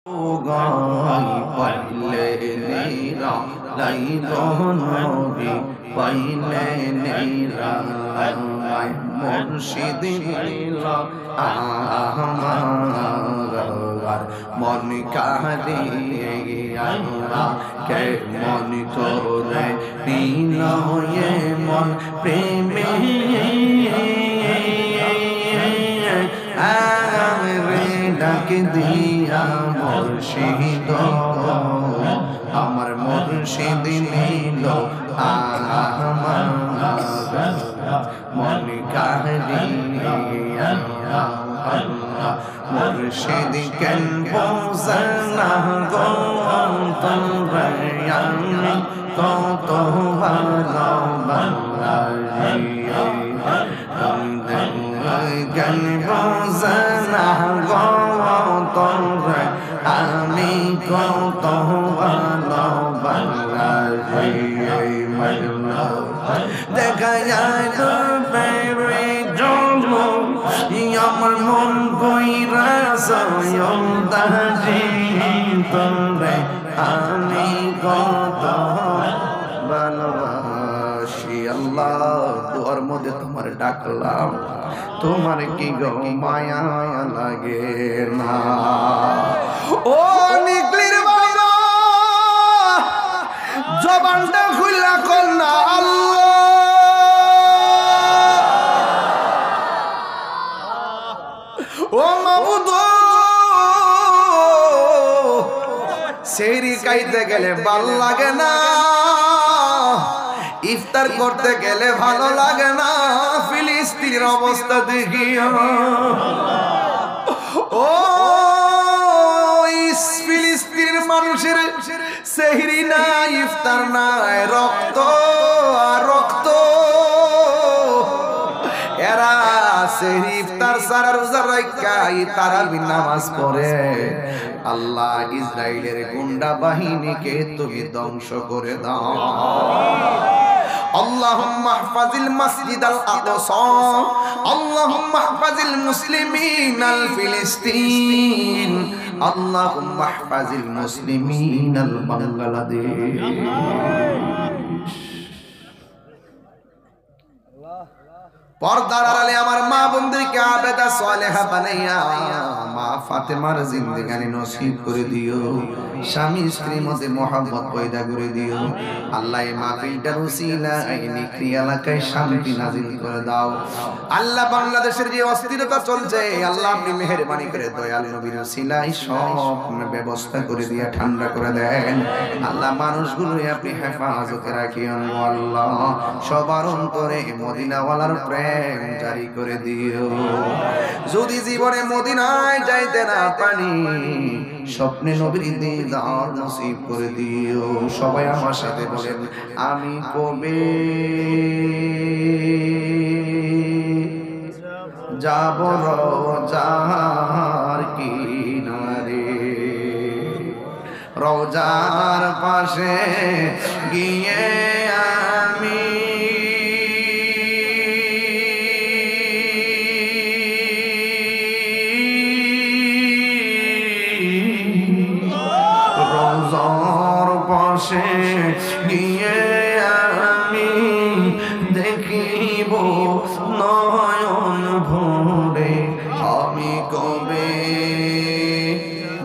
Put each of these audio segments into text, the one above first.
গাই পাইলে নেরা লাইব নবী পাইলে নেরা মুর্শিদ নীলা আমার মন কাহিয়ে আল্লাহ কে মন তোরে নীলয়ে মন প্রেমে ডাক দিয়া মুর্শিদ আমার মুর্শিদ নীল আমার মন কাহিয়া মুর্শিদ কেন বোঝনা গো তোমরা আমি কত ভালোবাসি কেন বোঝনা গো তোমরা আমি কত ভালোবাসি দেখা যায় আমার মন কইরা সয়দাজি তোরে আমি কত ভালোবাসি আল্লাহ দুয়ার মধ্যে তোমার ডাকলাম তোমার কি গো মায়া লাগে না ও নিকলির বাবা জবানটা খুইলা কর না আল্লাহ ও মাবুদ সেহরি খাইতে গেলে ভালো লাগে না ইফতার করতে গেলে ভালো লাগে না ফিলিস্তিনের অবস্থা দেখিও ও ফিলিস্তিনের মানুষের সেহরি নাই ইফতার নাই রক্ত আর রক্ত এরা সেহরি ইফতার সারা রোজা রাখা তারাবির নামাজ পড়ে আল্লাহ ইসরাইলের গুন্ডা বাহিনীকে তুমি ধ্বংস করে দাও আল্লাহুম্মা ইহফাজিল মাসজিদাল আকসা আল্লাহুম্মা ইহফাজিল মুসলিমিনাল ফিলিস্তিন আল্লাহুম্মা ইহফাজিল মুসলিমিনাল বাংলাদেশ পর্দার আড়ালে আমার মা বোনদেরকে আবেদা সালেহা বানাইয়া মা ফাতেমার জিন্দেগানি নসিব করে দিও স্বামী স্ত্রীর মধ্যে মহব্বত পয়দা করে দিও আল্লাহ এই মাহফিলটার উসিলায় নিকলি এলাকায় শান্তি নাজিল করে দাও আল্লাহ বাংলাদেশের যে অস্থিরতা চলছে আল্লাহ আপনি মেহেরবানি করে দয়াল নবীর উসিলায় সব ব্যবস্থা করে দিয়ে ঠান্ডা করে দেন আল্লাহ মানুষগুলো আপনি হেফাজতে রাখিয়েন আল্লাহ সবার অন্তরে মদিনাওয়ালার প্রেম জারি করে দিও যদি জীবনে মদিনায় যাইতে না পারি স্বপ্নে নবীর দিদার নসিব করে দিও সবাই আমার সাথে বলেন আমি কবে যাব রওজার কিনারে রওজার পাশে গিয়ে আমি রওজার পাশে গিয়ে আমি দেখিব নয়ন ভরে আমি কবে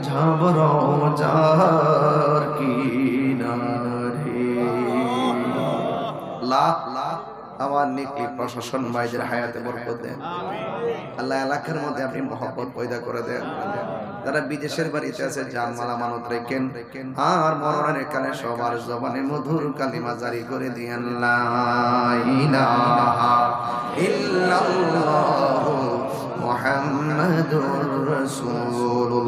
যাব রওজার কিনারে লাখ লাখ আমার নিকলি প্রশাসন ভাইদের হায়াতে বরকত দেন আল্লাহ এলাকার মধ্যে আপনি মহব্বত পয়দা করে দেন যারা বিদেশের বাড়িতে আছে জানমাল আমানত রেখেন আর মরণের কালে সবার জবানে মধুর কালিমা জারি করে দিয়েন লা ইলাহা ইল্লাল্লাহু মুহাম্মাদুর রাসূলুল্লাহ